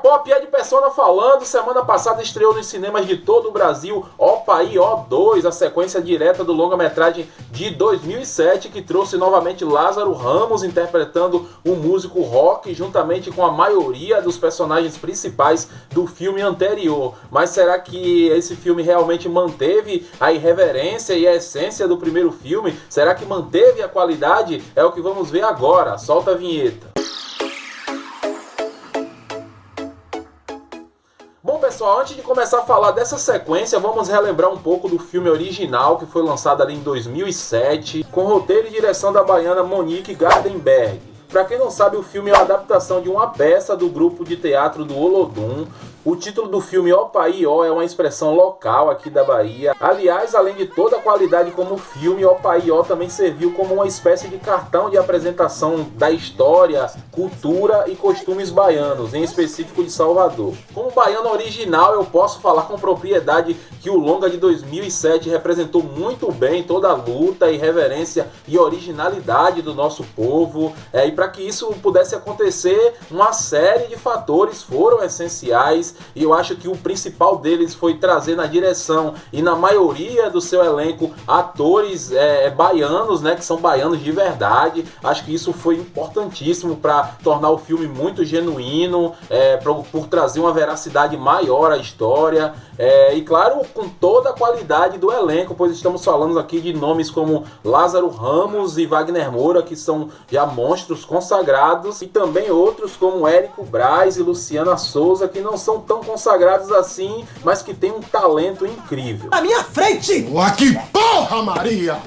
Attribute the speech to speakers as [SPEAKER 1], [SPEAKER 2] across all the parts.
[SPEAKER 1] Pop é de Persona falando. Semana passada estreou nos cinemas de todo o Brasil Opaí O2, a sequência direta do longa-metragem de 2007 que trouxe novamente Lázaro Ramos interpretando o músico rock juntamente com a maioria dos personagens principais do filme anterior. Mas será que esse filme realmente manteve a irreverência e a essência do primeiro filme? Será que manteve a qualidade? É o que vamos ver agora. Solta a vinheta. Bom, pessoal, antes de começar a falar dessa sequência, vamos relembrar um pouco do filme original que foi lançado ali em 2007, com roteiro e direção da baiana Monique Gardenberg. Para quem não sabe, o filme é uma adaptação de uma peça do grupo de teatro do Olodum. O título do filme Opaí Ó é uma expressão local aqui da Bahia. Aliás, além de toda a qualidade como filme, Opaí Ó também serviu como uma espécie de cartão de apresentação da história, cultura e costumes baianos, em específico de Salvador. Como baiano original, eu posso falar com propriedade que o longa de 2007 representou muito bem toda a luta, irreverência e originalidade do nosso povo. E para que isso pudesse acontecer, uma série de fatores foram essenciais. E eu acho que o principal deles foi trazer na direção e na maioria do seu elenco atores baianos, né, que são baianos de verdade. Acho que isso foi importantíssimo para tornar o filme muito genuíno, por trazer uma veracidade maior à história. E claro, com toda a qualidade do elenco, pois estamos falando aqui de nomes como Lázaro Ramos e Wagner Moura, que são já monstros consagrados, e também outros como Érico Braz e Luciana Souza, que não são tão consagrados assim, mas que têm um talento incrível.
[SPEAKER 2] Na minha frente!
[SPEAKER 3] Que porra, Maria!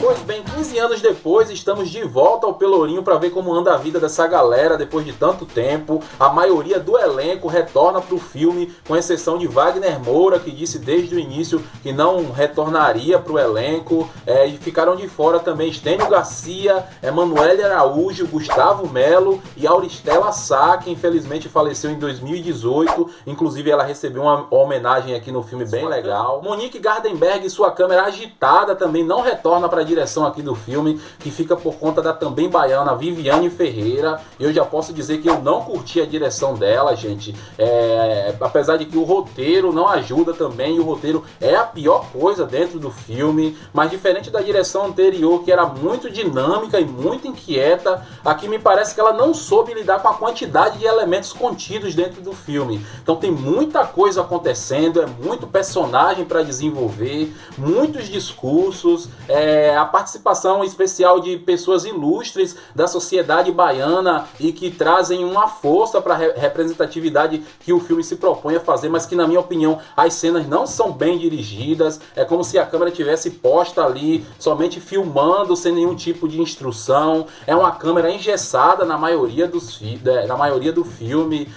[SPEAKER 1] Pois bem, 15 anos depois, estamos de volta ao Pelourinho para ver como anda a vida dessa galera depois de tanto tempo. A maioria do elenco retorna para o filme, com exceção de Wagner Moura, que disse desde o início que não retornaria para o elenco. E ficaram de fora também Estênio Garcia, Emanuele Araújo, Gustavo Melo e Auristela Sá, que infelizmente faleceu em 2018. Inclusive ela recebeu uma homenagem aqui no filme bem legal. Monique Gardenberg e sua câmera agitada também não retorna para a direção aqui do filme, que fica por conta da também baiana Viviane Ferreira. Eu já posso dizer que eu não curti a direção dela, gente. Apesar de que o roteiro não ajuda também, e o roteiro é a pior coisa dentro do filme, mas diferente da direção anterior, que era muito dinâmica e muito inquieta, aqui me parece que ela não soube lidar com a quantidade de elementos contidos dentro do filme. Então tem muita coisa acontecendo, é muito personagem para desenvolver, muitos discursos, a participação especial de pessoas ilustres da sociedade baiana e que trazem uma força para a representatividade que o filme se propõe a fazer, mas que, na minha opinião, as cenas não são bem dirigidas. É como se a câmera tivesse posta ali, somente filmando, sem nenhum tipo de instrução. É uma câmera engessada na maioria do filme.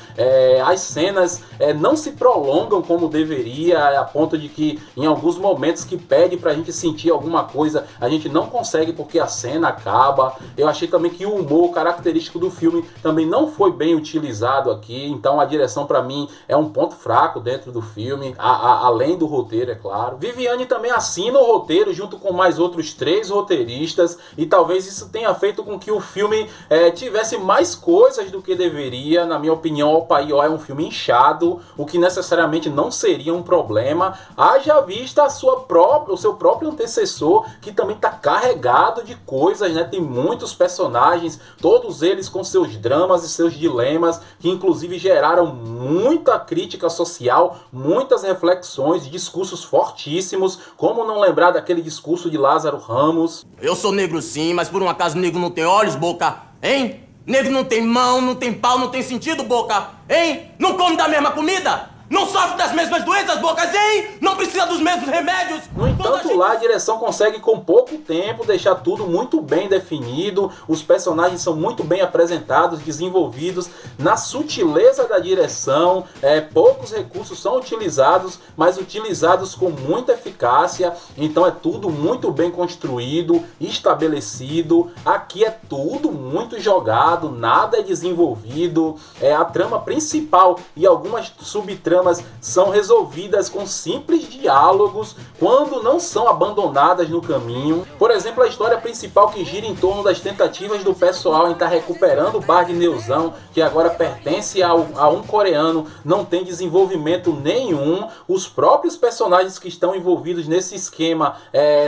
[SPEAKER 1] As cenas não se prolongam como deveria, a ponto de que, em alguns momentos que pede para a gente sentir alguma coisa, a gente não consegue porque a cena acaba. Eu achei também que o humor característico do filme também não foi bem utilizado aqui, então a direção para mim é um ponto fraco dentro do filme, além do roteiro, é claro. Viviane também assina o roteiro junto com mais outros 3 roteiristas, e talvez isso tenha feito com que o filme tivesse mais coisas do que deveria. Na minha opinião, Opaí Ó é um filme inchado, o que necessariamente não seria um problema, haja vista o seu próprio antecessor, que também está carregado de coisas, né? Tem muitos personagens, todos eles com seus dramas e seus dilemas, que inclusive geraram muita crítica social, muitas reflexões, discursos fortíssimos. Como não lembrar daquele discurso de Lázaro Ramos?
[SPEAKER 2] Eu sou negro sim, mas por um acaso negro não tem olhos, boca? Hein? Negro não tem mão, não tem pau, não tem sentido, boca? Hein? Não come da mesma comida? Não sofre das mesmas doenças, bocas, hein? Não precisa dos mesmos remédios.
[SPEAKER 1] No entanto, lá a direção consegue com pouco tempo deixar tudo muito bem definido. Os personagens são muito bem apresentados, desenvolvidos na sutileza da direção. Poucos recursos são utilizados, mas utilizados com muita eficácia. Então é tudo muito bem construído, estabelecido. Aqui é tudo muito jogado, nada é desenvolvido. A trama principal e algumas subtramas tramas são resolvidas com simples diálogos quando não são abandonadas no caminho. Por exemplo, a história principal que gira em torno das tentativas do pessoal em estar recuperando o bar de Neuzão, que agora pertence a um coreano, não tem desenvolvimento nenhum. Os próprios personagens que estão envolvidos nesse esquema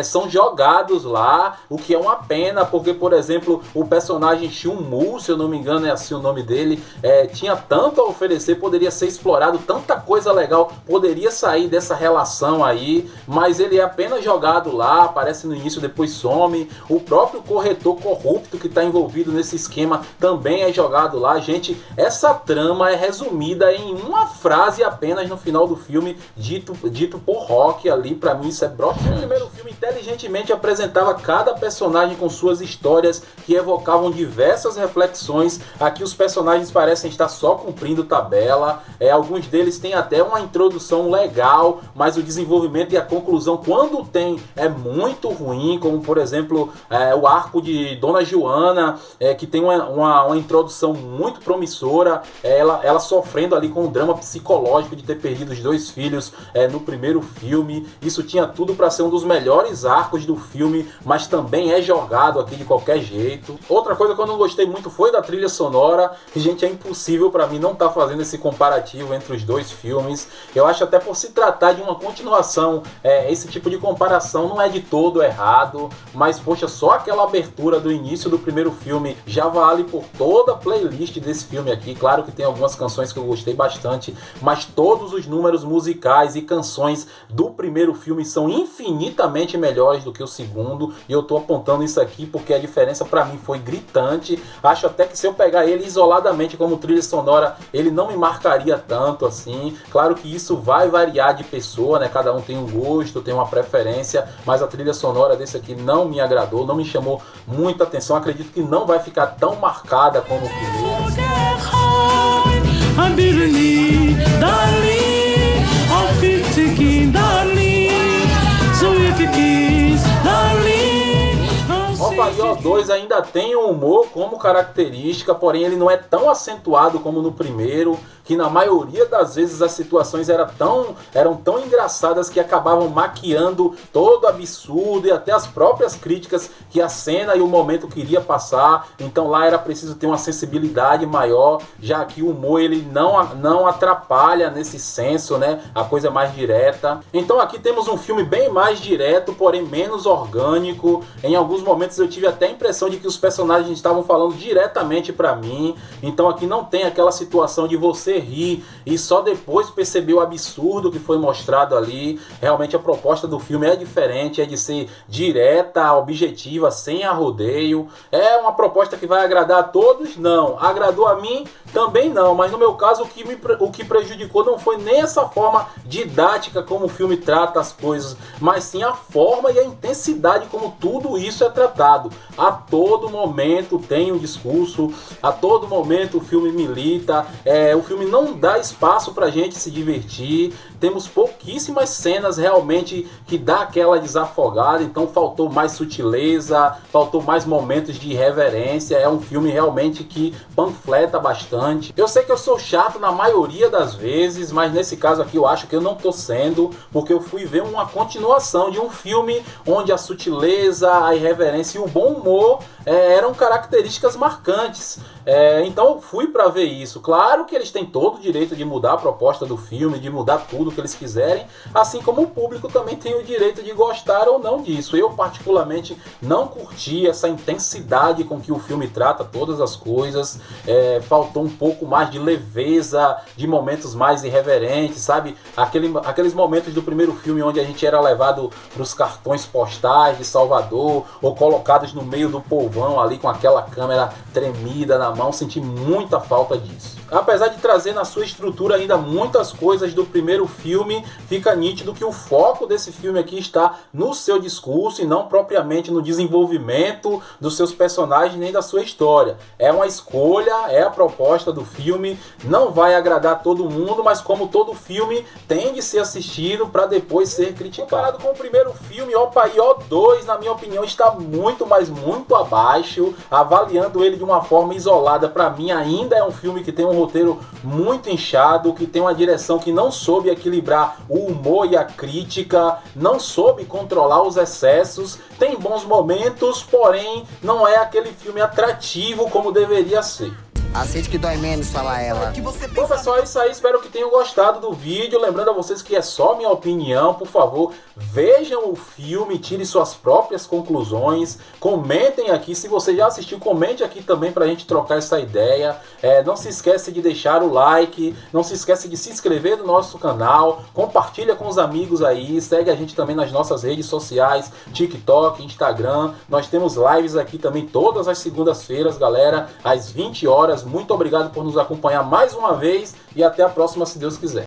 [SPEAKER 1] são jogados lá, o que é uma pena, porque, por exemplo, o personagem Chun-Mu, se eu não me engano é assim o nome dele, tinha tanto a oferecer, poderia ser explorado, tanta coisa legal poderia sair dessa relação aí, mas ele é apenas jogado lá, aparece no início, depois some. O próprio corretor corrupto que está envolvido nesse esquema também é jogado lá. Gente, essa trama é resumida em uma frase apenas no final do filme, dito por Rock ali. Pra mim isso é broxante. O primeiro filme inteligentemente apresentava cada personagem com suas histórias que evocavam diversas reflexões. Aqui os personagens parecem estar só cumprindo tabela, alguns deles têm até uma introdução legal, mas o desenvolvimento e a conclusão, quando tem, é muito ruim, como por exemplo o arco de Dona Joana, que tem uma introdução muito promissora, ela sofrendo ali com um drama psicológico de ter perdido os 2 filhos no primeiro filme. Isso tinha tudo para ser um dos melhores arcos do filme, mas também é jogado aqui de qualquer jeito. Outra coisa que eu não gostei muito foi da trilha sonora. Gente, é impossível para mim não estar fazendo esse comparativo entre os 2 filmes. Eu acho até por se tratar de uma continuação, esse tipo de comparação não é de todo errado, mas poxa, só aquela abertura do início do primeiro filme já vale por toda a playlist desse filme aqui. Claro que tem algumas canções que eu gostei bastante, mas todos os números musicais e canções do primeiro filme são infinitamente melhores do que o segundo, e eu tô apontando isso aqui porque a diferença para mim foi gritante. Acho até que se eu pegar ele isoladamente como trilha sonora, ele não me marcaria tanto assim. Claro que isso vai variar de pessoa, né? Cada um tem um gosto, tem uma preferência, mas a trilha sonora desse aqui não me agradou, não me chamou muita atenção. Acredito que não vai ficar tão marcada como o primeiro. Ó 2 ainda tem o humor como característica, porém ele não é tão acentuado como no primeiro, que na maioria das vezes as situações eram tão engraçadas que acabavam maquiando todo absurdo e até as próprias críticas que a cena e o momento queria passar. Então lá era preciso ter uma sensibilidade maior, já que o humor ele não atrapalha nesse senso, né? A coisa é mais direta. Então aqui temos um filme bem mais direto, porém menos orgânico. Em alguns momentos eu tive até a impressão de que os personagens estavam falando diretamente pra mim. Então aqui não tem aquela situação de você rir e só depois perceber o absurdo que foi mostrado ali. Realmente a proposta do filme é diferente, é de ser direta, objetiva, sem arrodeio. É uma proposta que vai agradar a todos? Não. Agradou a mim? Também não. Mas no meu caso o que prejudicou não foi nem essa forma didática como o filme trata as coisas, mas sim a forma e a intensidade como tudo isso é tratado. A todo momento tem um discurso, a todo momento o filme milita, o filme não dá espaço pra gente se divertir. Temos pouquíssimas cenas realmente que dá aquela desafogada, então faltou mais sutileza, faltou mais momentos de irreverência. É um filme realmente que panfleta bastante. Eu sei que eu sou chato na maioria das vezes, mas nesse caso aqui eu acho que eu não tô sendo, porque eu fui ver uma continuação de um filme onde a sutileza, a irreverência e o bom humor eram características marcantes. Então eu fui para ver isso. Claro que eles têm todo o direito de mudar a proposta do filme, de mudar tudo que eles quiserem, assim como o público também tem o direito de gostar ou não disso. Eu particularmente não curti essa intensidade com que o filme trata todas as coisas. Faltou um pouco mais de leveza, de momentos mais irreverentes, sabe? Aqueles momentos do primeiro filme onde a gente era levado para os cartões postais de Salvador, ou colocados no meio do povão ali com aquela câmera tremida na mão. Senti muita falta disso. Apesar de trazer na sua estrutura ainda muitas coisas do primeiro filme, fica nítido que o foco desse filme aqui está no seu discurso e não propriamente no desenvolvimento dos seus personagens nem da sua história. É uma escolha, é a proposta do filme, não vai agradar todo mundo, mas como todo filme tem de ser assistido para depois ser criticado. Comparado com o primeiro filme, Ó 2, na minha opinião, está muito, mas muito abaixo. Avaliando ele de uma forma isolada, para mim ainda é um filme que tem um roteiro muito inchado, que tem uma direção que não soube equilibrar o humor e a crítica, não soube controlar os excessos, tem bons momentos, porém não é aquele filme atrativo como deveria ser.
[SPEAKER 4] Aceite que dói menos, fala ela.
[SPEAKER 1] Bom, pessoal, é isso aí. Espero que tenham gostado do vídeo. Lembrando a vocês que é só minha opinião. Por favor, vejam o filme, tirem suas próprias conclusões. Comentem aqui. Se você já assistiu, comente aqui também pra gente trocar essa ideia. Não se esquece de deixar o like. Não se esquece de se inscrever no nosso canal. Compartilha com os amigos aí. Segue a gente também nas nossas redes sociais. TikTok, Instagram. Nós temos lives aqui também todas as segundas-feiras, galera. Às 20 horas. Muito obrigado por nos acompanhar mais uma vez e até a próxima, se Deus quiser.